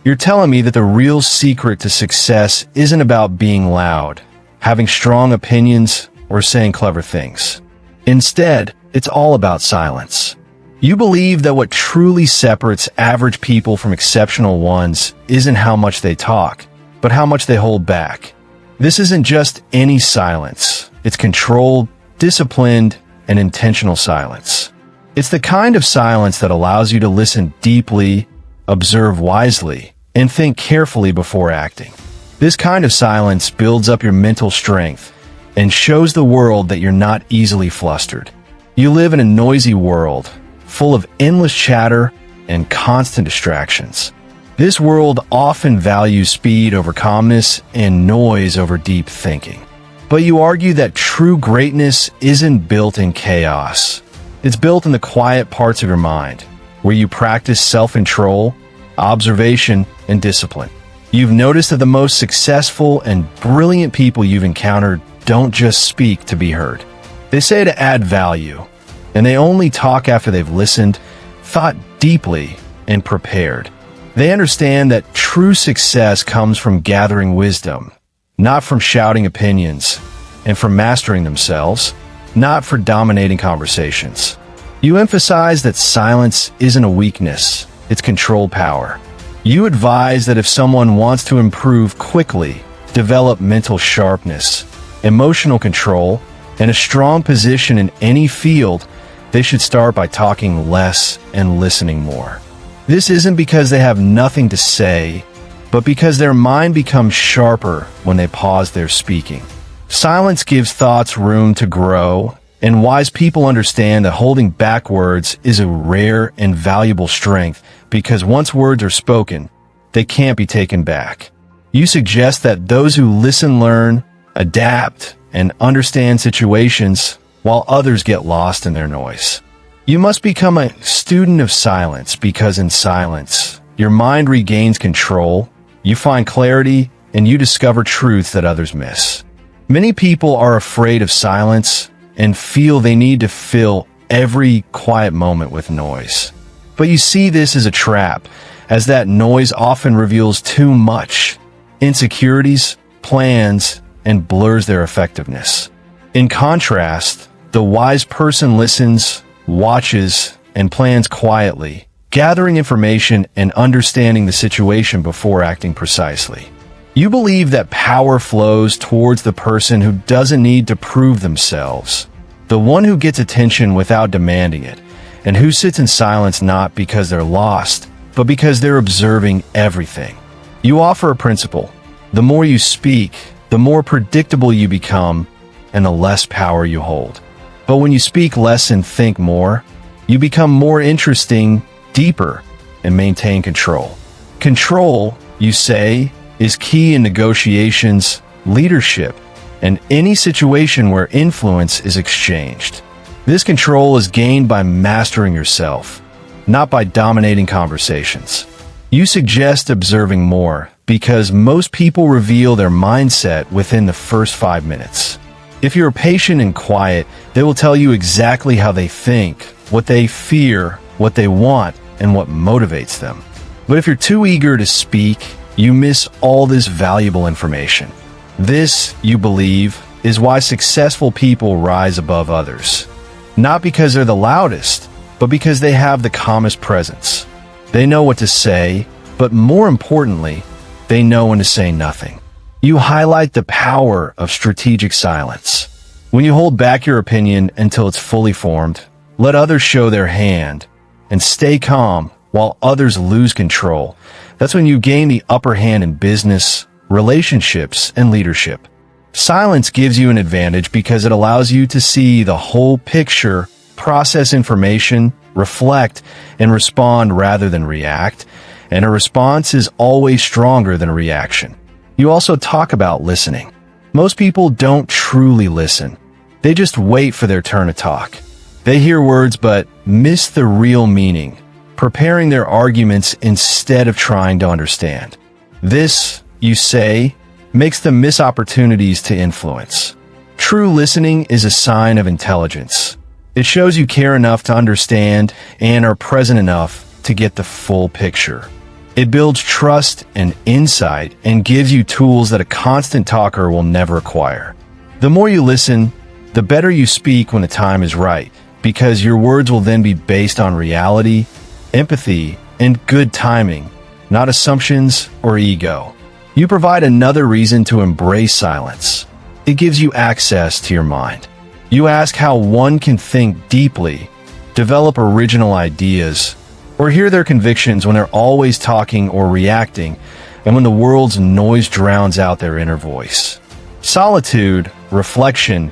You're telling me that the real secret to success isn't about being loud, having strong opinions, or saying clever things. Instead, it's all about silence. You believe that what truly separates average people from exceptional ones isn't how much they talk, but how much they hold back. This isn't just any silence. It's controlled, disciplined, and intentional silence. It's the kind of silence that allows you to listen deeply, observe wisely, and think carefully before acting. This kind of silence builds up your mental strength and shows the world that you're not easily flustered. You live in a noisy world, full of endless chatter and constant distractions. This world often values speed over calmness and noise over deep thinking. But you argue that true greatness isn't built in chaos. It's built in the quiet parts of your mind, where you practice self-control, observation, and discipline. You've noticed that the most successful and brilliant people you've encountered don't just speak to be heard. They say to add value, and they only talk after they've listened, thought deeply, and prepared. They understand that true success comes from gathering wisdom, not from shouting opinions, and from mastering themselves, not for dominating conversations. You emphasize that silence isn't a weakness, it's controlled power. You advise that if someone wants to improve quickly, develop mental sharpness, emotional control, and a strong position in any field, they should start by talking less and listening more. This isn't because they have nothing to say, but because their mind becomes sharper when they pause their speaking. Silence gives thoughts room to grow, and wise people understand that holding back words is a rare and valuable strength because once words are spoken, they can't be taken back. You suggest that those who listen learn, adapt, and understand situations while others get lost in their noise. You must become a student of silence because in silence, your mind regains control, you find clarity, and you discover truths that others miss. Many people are afraid of silence and feel they need to fill every quiet moment with noise. But you see this as a trap, as that noise often reveals too much, insecurities, plans, and blurs their effectiveness. In contrast, the wise person listens, watches, and plans quietly, gathering information and understanding the situation before acting precisely. You believe that power flows towards the person who doesn't need to prove themselves, the one who gets attention without demanding it, and who sits in silence not because they're lost, but because they're observing everything. You offer a principle: the more you speak, the more predictable you become, and the less power you hold. But when you speak less and think more, you become more interesting, deeper, and maintain control. Control, you say, is key in negotiations, leadership, and any situation where influence is exchanged. This control is gained by mastering yourself, not by dominating conversations. You suggest observing more because most people reveal their mindset within the first 5 minutes. If you're patient and quiet, they will tell you exactly how they think, what they fear, what they want, and what motivates them. But if you're too eager to speak, you miss all this valuable information. This, you believe, is why successful people rise above others. Not because they're the loudest, but because they have the calmest presence. They know what to say, but more importantly, they know when to say nothing. You highlight the power of strategic silence. When you hold back your opinion until it's fully formed, let others show their hand, and stay calm while others lose control. That's when you gain the upper hand in business, relationships, and leadership. Silence gives you an advantage because it allows you to see the whole picture, process information, reflect, and respond rather than react. And a response is always stronger than a reaction. You also talk about listening. Most people don't truly listen. They just wait for their turn to talk. They hear words but miss the real meaning, preparing their arguments instead of trying to understand. This, you say, makes them miss opportunities to influence. True listening is a sign of intelligence. It shows you care enough to understand and are present enough to get the full picture. It builds trust and insight and gives you tools that a constant talker will never acquire. The more you listen, the better you speak when the time is right, because your words will then be based on reality, empathy, and good timing, not assumptions or ego. You provide another reason to embrace silence. It gives you access to your mind. You ask how one can think deeply, develop original ideas, or hear their convictions when they're always talking or reacting, and when the world's noise drowns out their inner voice. Solitude, reflection,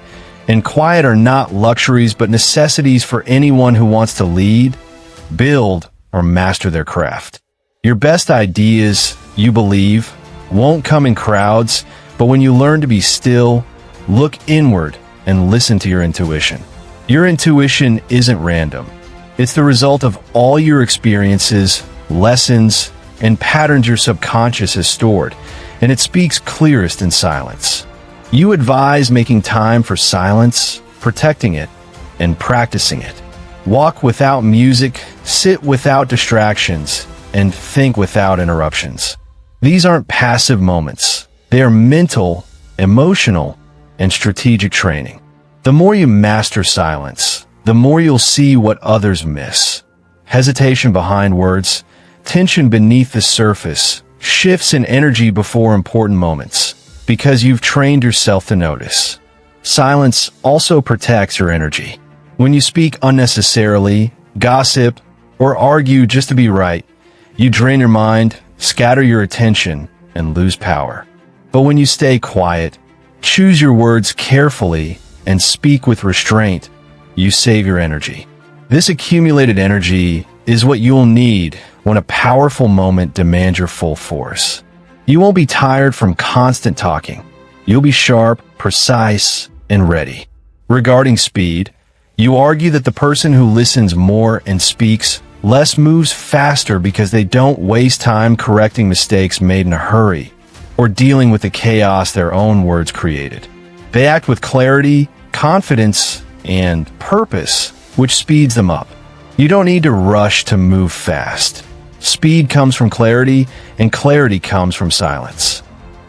and quiet are not luxuries but necessities for anyone who wants to lead, build, or master their craft. Your best ideas, you believe, won't come in crowds, but when you learn to be still, look inward, and listen to your intuition. Your intuition isn't random. It's the result of all your experiences, lessons, and patterns your subconscious has stored, and it speaks clearest in silence. You advise making time for silence, protecting it, and practicing it. Walk without music, sit without distractions, and think without interruptions. These aren't passive moments. They are mental, emotional, and strategic training. The more you master silence, the more you'll see what others miss. Hesitation behind words, tension beneath the surface, shifts in energy before important moments, because you've trained yourself to notice. Silence also protects your energy. When you speak unnecessarily, gossip, or argue just to be right, you drain your mind, scatter your attention, and lose power. But when you stay quiet, choose your words carefully, and speak with restraint, you save your energy. This accumulated energy is what you'll need when a powerful moment demands your full force. You won't be tired from constant talking. You'll be sharp, precise, and ready. Regarding speed, you argue that the person who listens more and speaks less moves faster because they don't waste time correcting mistakes made in a hurry or dealing with the chaos their own words created. They act with clarity, confidence, and purpose, which speeds them up. You don't need to rush to move fast. Speed comes from clarity, and clarity comes from silence.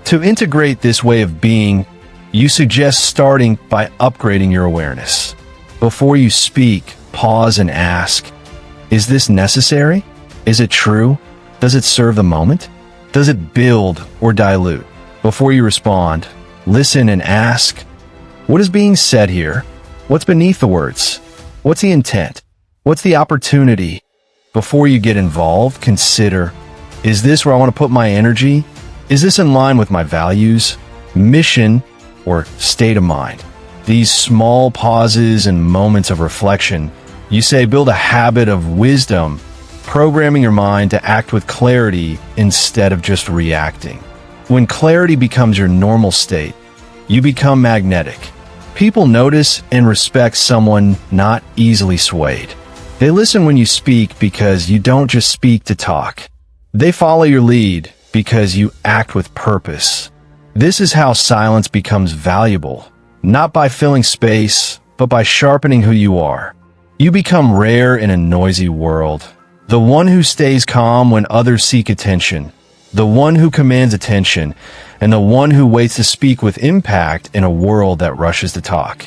To integrate this way of being, you suggest starting by upgrading your awareness. Before you speak, pause and ask, is this necessary? Is it true? Does it serve the moment? Does it build or dilute? Before you respond, listen and ask, what is being said here? What's beneath the words? What's the intent? What's the opportunity? Before you get involved, consider, is this where I want to put my energy? Is this in line with my values, mission, or state of mind? These small pauses and moments of reflection, you say, build a habit of wisdom, programming your mind to act with clarity instead of just reacting. When clarity becomes your normal state, you become magnetic. People notice and respect someone not easily swayed. They listen when you speak because you don't just speak to talk. They follow your lead because you act with purpose. This is how silence becomes valuable, not by filling space, but by sharpening who you are. You become rare in a noisy world. The one who stays calm when others seek attention. The one who commands attention, and the one who waits to speak with impact in a world that rushes to talk.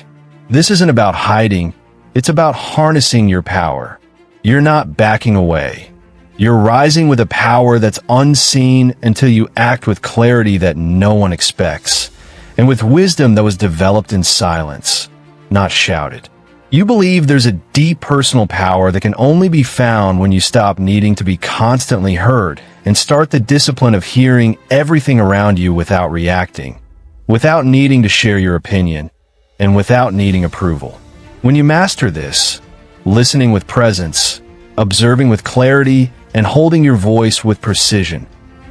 This isn't about hiding, it's about harnessing your power. You're not backing away. You're rising with a power that's unseen until you act with clarity that no one expects, and with wisdom that was developed in silence, not shouted. You believe there's a deep personal power that can only be found when you stop needing to be constantly heard and start the discipline of hearing everything around you without reacting, without needing to share your opinion, and without needing approval. When you master this, listening with presence, observing with clarity, and holding your voice with precision,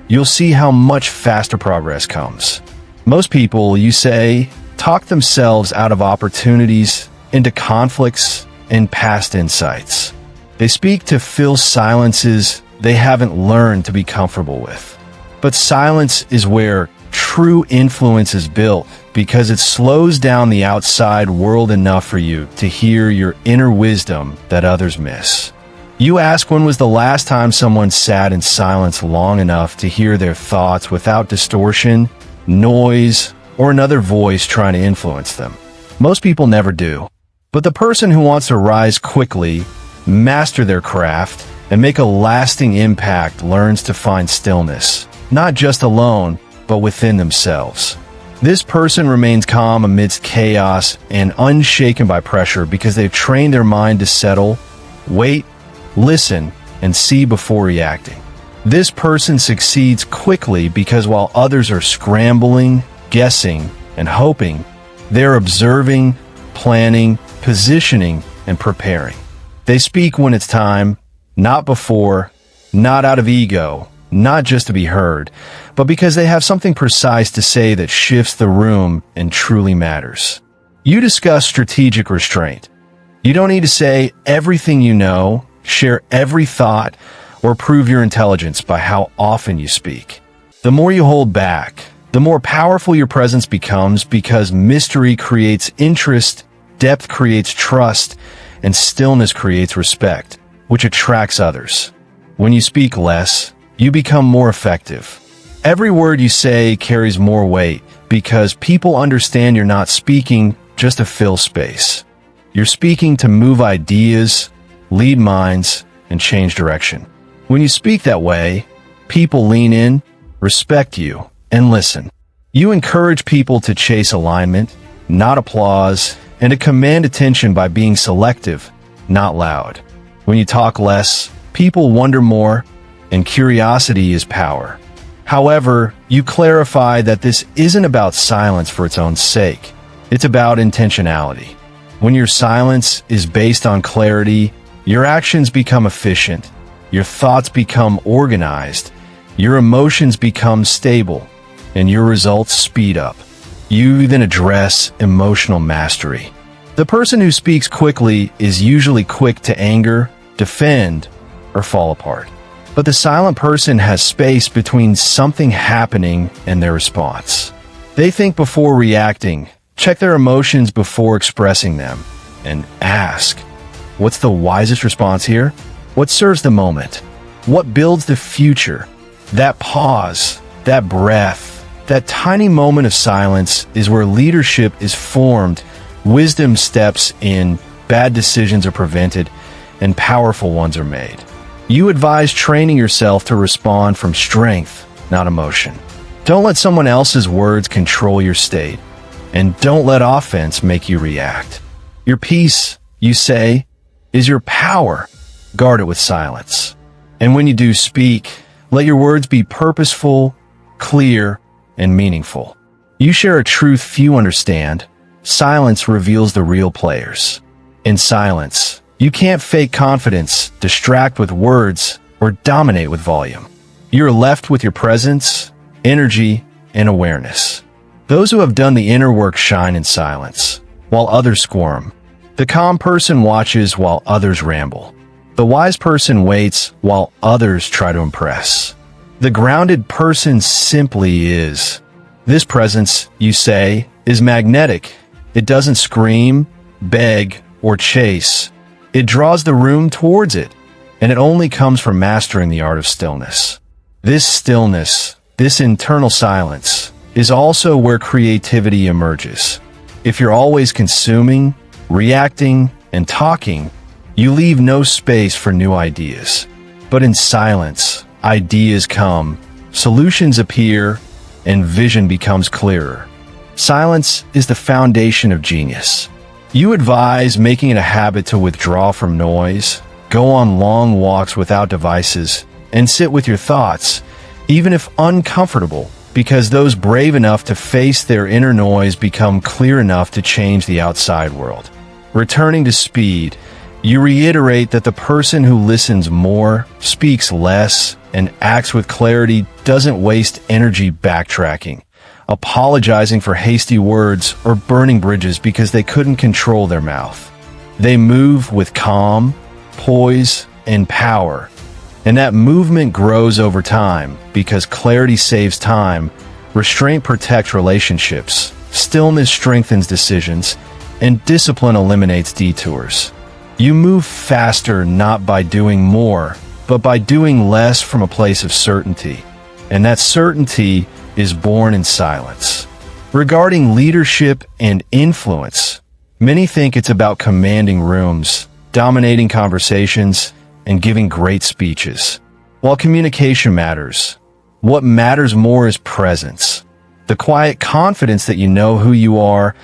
you'll see how much faster progress comes. Most people, you say, talk themselves out of opportunities, into conflicts, and past insights. They speak to fill silences they haven't learned to be comfortable with. But silence is where true influence is built because it slows down the outside world enough for you to hear your inner wisdom that others miss. You ask when was the last time someone sat in silence long enough to hear their thoughts without distortion, noise, or another voice trying to influence them. Most people never do. But the person who wants to rise quickly, master their craft, and make a lasting impact learns to find stillness, not just alone, but within themselves. This person remains calm amidst chaos and unshaken by pressure because they've trained their mind to settle, wait, listen, and see before reacting. This person succeeds quickly because while others are scrambling, guessing, and hoping, they're observing, planning, positioning, and preparing. They speak when it's time, not before, not out of ego, not just to be heard, but because they have something precise to say that shifts the room and truly matters. You discuss strategic restraint. You don't need to say everything you know, share every thought, or prove your intelligence by how often you speak. The more you hold back, the more powerful your presence becomes because mystery creates interest, depth creates trust, and stillness creates respect, which attracts others. When you speak less, you become more effective. Every word you say carries more weight because people understand you're not speaking just to fill space. You're speaking to move ideas, lead minds, and change direction. When you speak that way, people lean in, respect you, and listen. You encourage people to chase alignment, not applause, and to command attention by being selective, not loud. When you talk less, people wonder more, and curiosity is power. However, you clarify that this isn't about silence for its own sake. It's about intentionality. When your silence is based on clarity, your actions become efficient, your thoughts become organized, your emotions become stable, and your results speed up. You then address emotional mastery. The person who speaks quickly is usually quick to anger, defend, or fall apart. But the silent person has space between something happening and their response. They think before reacting, check their emotions before expressing them, and ask, what's the wisest response here? What serves the moment? What builds the future? That pause, that breath, that tiny moment of silence is where leadership is formed, wisdom steps in, bad decisions are prevented, and powerful ones are made. You advise training yourself to respond from strength, not emotion. Don't let someone else's words control your state, and don't let offense make you react. Your peace, you say, is your power. Guard it with silence. And when you do speak, let your words be purposeful, clear, and meaningful. You share a truth few understand. Silence reveals the real players. In silence, you can't fake confidence, distract with words, or dominate with volume. You're left with your presence, energy, and awareness. Those who have done the inner work shine in silence, while others squirm. The calm person watches while others ramble. The wise person waits while others try to impress. The grounded person simply is. This presence, you say, is magnetic. It doesn't scream, beg, or chase. It draws the room towards it, and it only comes from mastering the art of stillness. This stillness, this internal silence, is also where creativity emerges. If you're always consuming, reacting, and talking, you leave no space for new ideas. But in silence, ideas come, solutions appear, and vision becomes clearer. Silence is the foundation of genius. You advise making it a habit to withdraw from noise, go on long walks without devices, and sit with your thoughts, even if uncomfortable, because those brave enough to face their inner noise become clear enough to change the outside world. Returning to speed, you reiterate that the person who listens more, speaks less, and acts with clarity doesn't waste energy backtracking, apologizing for hasty words, or burning bridges because they couldn't control their mouth. They move with calm, poise, and power, and that movement grows over time because clarity saves time, restraint protects relationships, stillness strengthens decisions, and discipline eliminates detours. You move faster not by doing more, but by doing less from a place of certainty. And that certainty is born in silence. Regarding leadership and influence, many think it's about commanding rooms, dominating conversations, and giving great speeches. While communication matters, what matters more is presence. The quiet confidence that you know who you are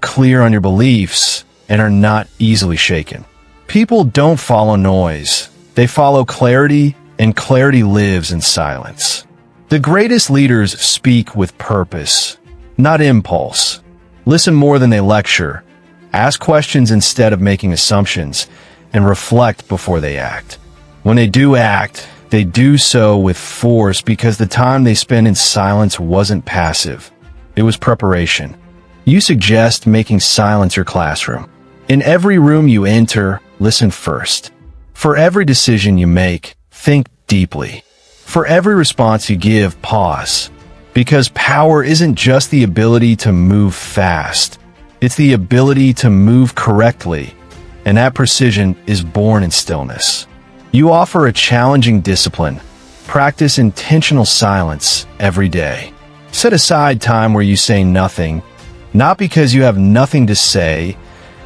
clear on your beliefs, and are not easily shaken. People don't follow noise. They follow clarity, and clarity lives in silence. The greatest leaders speak with purpose, not impulse. Listen more than they lecture. Ask questions instead of making assumptions, and reflect before they act. When they do act, they do so with force because the time they spend in silence wasn't passive. It was preparation. You suggest making silence your classroom. In every room you enter, listen first. For every decision you make, think deeply. For every response you give, pause. Because power isn't just the ability to move fast. It's the ability to move correctly, and that precision is born in stillness. You offer a challenging discipline. Practice intentional silence every day. Set aside time where you say nothing, not because you have nothing to say,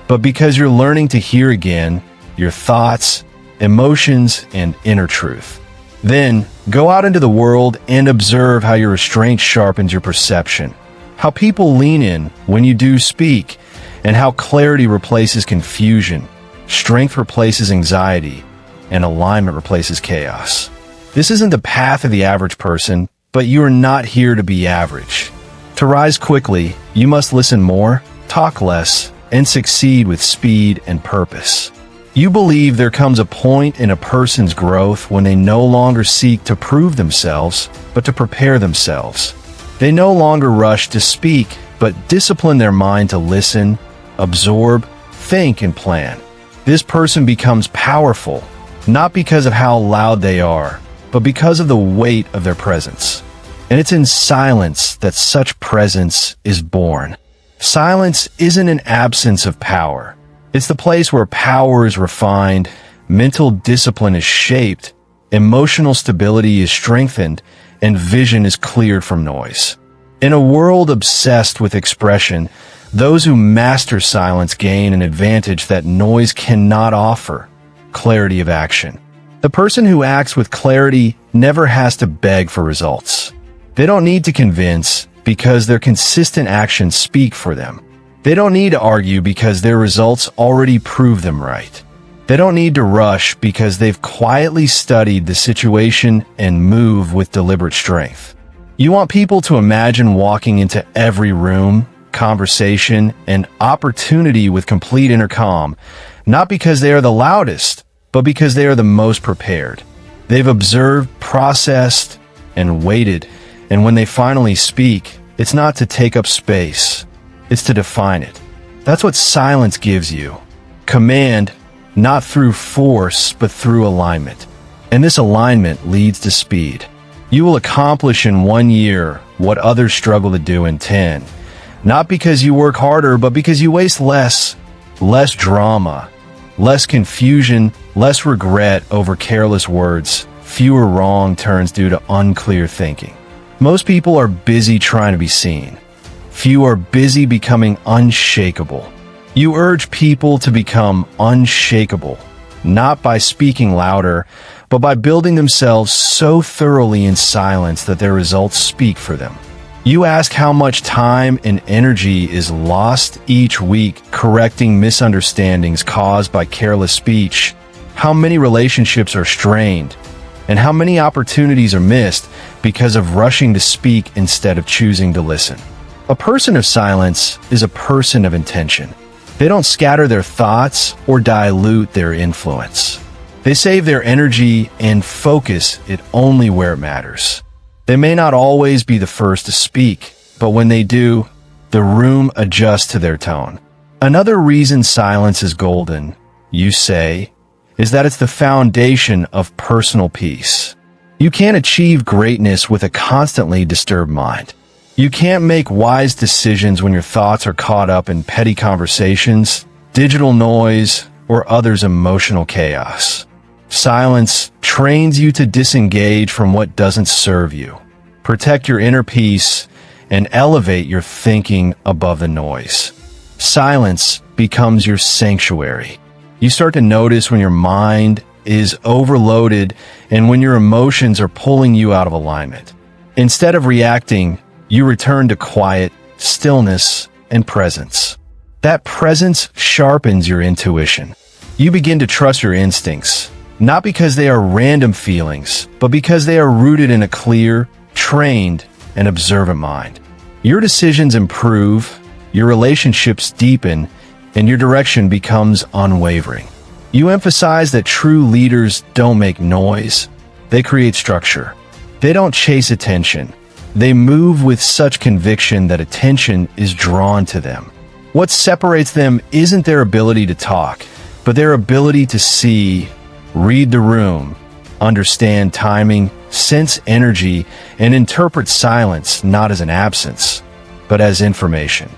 but because you're learning to hear again your thoughts, emotions, and inner truth. Then, go out into the world and observe how your restraint sharpens your perception, how people lean in when you do speak, and how clarity replaces confusion, strength replaces anxiety, and alignment replaces chaos. This isn't the path of the average person, but you are not here to be average. To rise quickly, you must listen more, talk less, and succeed with speed and purpose. You believe there comes a point in a person's growth when they no longer seek to prove themselves, but to prepare themselves. They no longer rush to speak, but discipline their mind to listen, absorb, think, and plan. This person becomes powerful, not because of how loud they are, but because of the weight of their presence. And it's in silence that such presence is born. Silence isn't an absence of power. It's the place where power is refined, mental discipline is shaped, emotional stability is strengthened, and vision is cleared from noise. In a world obsessed with expression, those who master silence gain an advantage that noise cannot offer: clarity of action. The person who acts with clarity never has to beg for results. They don't need to convince because their consistent actions speak for them. They don't need to argue because their results already prove them right. They don't need to rush because they've quietly studied the situation and move with deliberate strength. You want people to imagine walking into every room, conversation, and opportunity with complete inner calm, not because they are the loudest, but because they are the most prepared. They've observed, processed, and waited, and when they finally speak, it's not to take up space, it's to define it. That's what silence gives you. Command, not through force, but through alignment. And this alignment leads to speed. You will accomplish in 1 year what others struggle to do in 10. Not because you work harder, but because you waste less drama, less confusion, less regret over careless words, fewer wrong turns due to unclear thinking. Most people are busy trying to be seen. Few are busy becoming unshakable. You urge people to become unshakable, not by speaking louder, but by building themselves so thoroughly in silence that their results speak for them. You ask how much time and energy is lost each week correcting misunderstandings caused by careless speech, how many relationships are strained, and how many opportunities are missed because of rushing to speak instead of choosing to listen. A person of silence is a person of intention. They don't scatter their thoughts or dilute their influence. They save their energy and focus it only where it matters. They may not always be the first to speak, but when they do, the room adjusts to their tone. Another reason silence is golden, you say, is that it's the foundation of personal peace. You can't achieve greatness with a constantly disturbed mind. You can't make wise decisions when your thoughts are caught up in petty conversations, digital noise, or others' emotional chaos. Silence trains you to disengage from what doesn't serve you, protect your inner peace, and elevate your thinking above the noise. Silence becomes your sanctuary. You start to notice when your mind is overloaded and when your emotions are pulling you out of alignment. Instead of reacting, you return to quiet, stillness, and presence. That presence sharpens your intuition. You begin to trust your instincts, not because they are random feelings, but because they are rooted in a clear, trained, and observant mind. Your decisions improve, your relationships deepen, and your direction becomes unwavering. You emphasize that true leaders don't make noise, they create structure. They don't chase attention. They move with such conviction that attention is drawn to them. What separates them isn't their ability to talk, but their ability to see, read the room, understand timing, sense energy, and interpret silence not as an absence, but as information.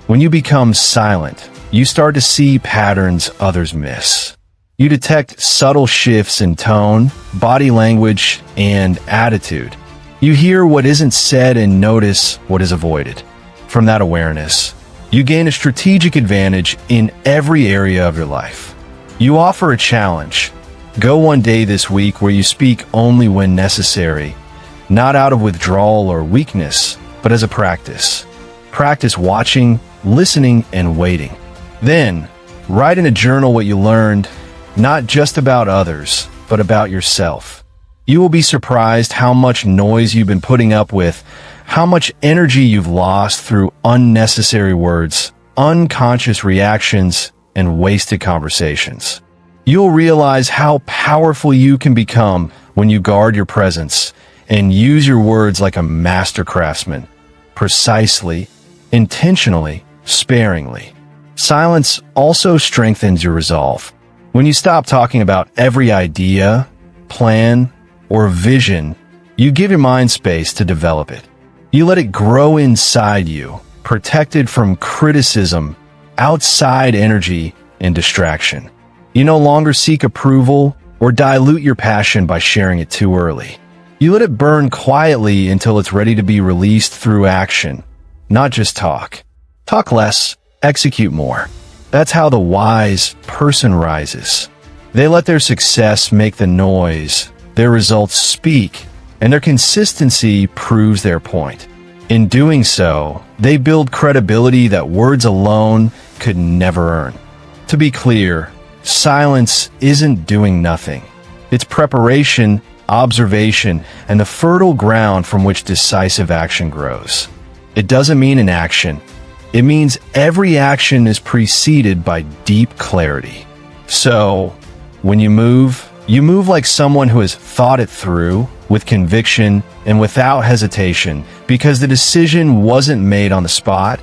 When you become silent, you start to see patterns others miss. You detect subtle shifts in tone, body language, and attitude. You hear what isn't said and notice what is avoided. From that awareness, you gain a strategic advantage in every area of your life. You offer a challenge. Go one day this week where you speak only when necessary, not out of withdrawal or weakness, but as a practice. Practice watching, listening, and waiting. Then, write in a journal what you learned, not just about others, but about yourself. You will be surprised how much noise you've been putting up with, how much energy you've lost through unnecessary words, unconscious reactions, and wasted conversations. You'll realize how powerful you can become when you guard your presence and use your words like a master craftsman, precisely, intentionally, sparingly. Silence also strengthens your resolve. When you stop talking about every idea, plan, or vision, you give your mind space to develop it. You let it grow inside you, protected from criticism, outside energy, and distraction. You no longer seek approval or dilute your passion by sharing it too early. You let it burn quietly until it's ready to be released through action, not just talk. Talk less, execute more. That's how the wise person rises. They let their success make the noise, their results speak, and their consistency proves their point. In doing so, they build credibility that words alone could never earn. To be clear, silence isn't doing nothing. It's preparation, observation, and the fertile ground from which decisive action grows. It doesn't mean inaction. It means every action is preceded by deep clarity. So, when you move like someone who has thought it through with conviction and without hesitation, because the decision wasn't made on the spot,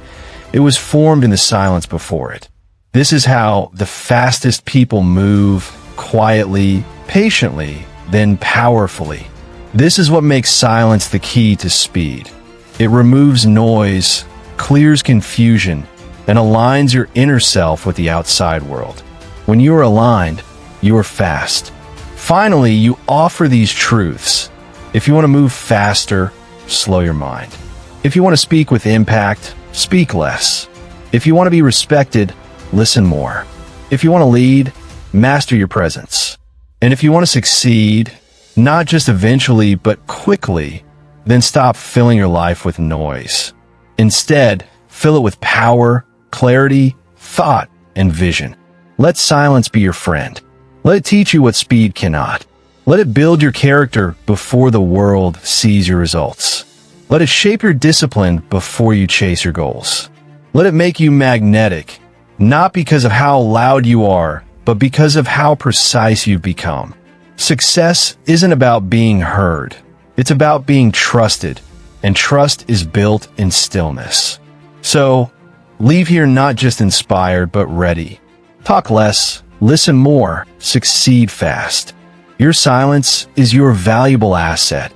it was formed in the silence before it. This is how the fastest people move, quietly, patiently, then powerfully. This is what makes silence the key to speed. It removes noise, clears confusion, and aligns your inner self with the outside world. When you are aligned, you are fast. Finally, you offer these truths. If you want to move faster, slow your mind. If you want to speak with impact, speak less. If you want to be respected, listen more. If you want to lead, master your presence. And if you want to succeed, not just eventually, but quickly, then stop filling your life with noise. Instead, fill it with power, clarity, thought, and vision. Let silence be your friend. Let it teach you what speed cannot. Let it build your character before the world sees your results. Let it shape your discipline before you chase your goals. Let it make you magnetic, not because of how loud you are, but because of how precise you've become. Success isn't about being heard. It's about being trusted, and trust is built in stillness. So, leave here not just inspired, but ready. Talk less, listen more, succeed fast. Your silence is your valuable asset.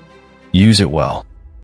Use it well.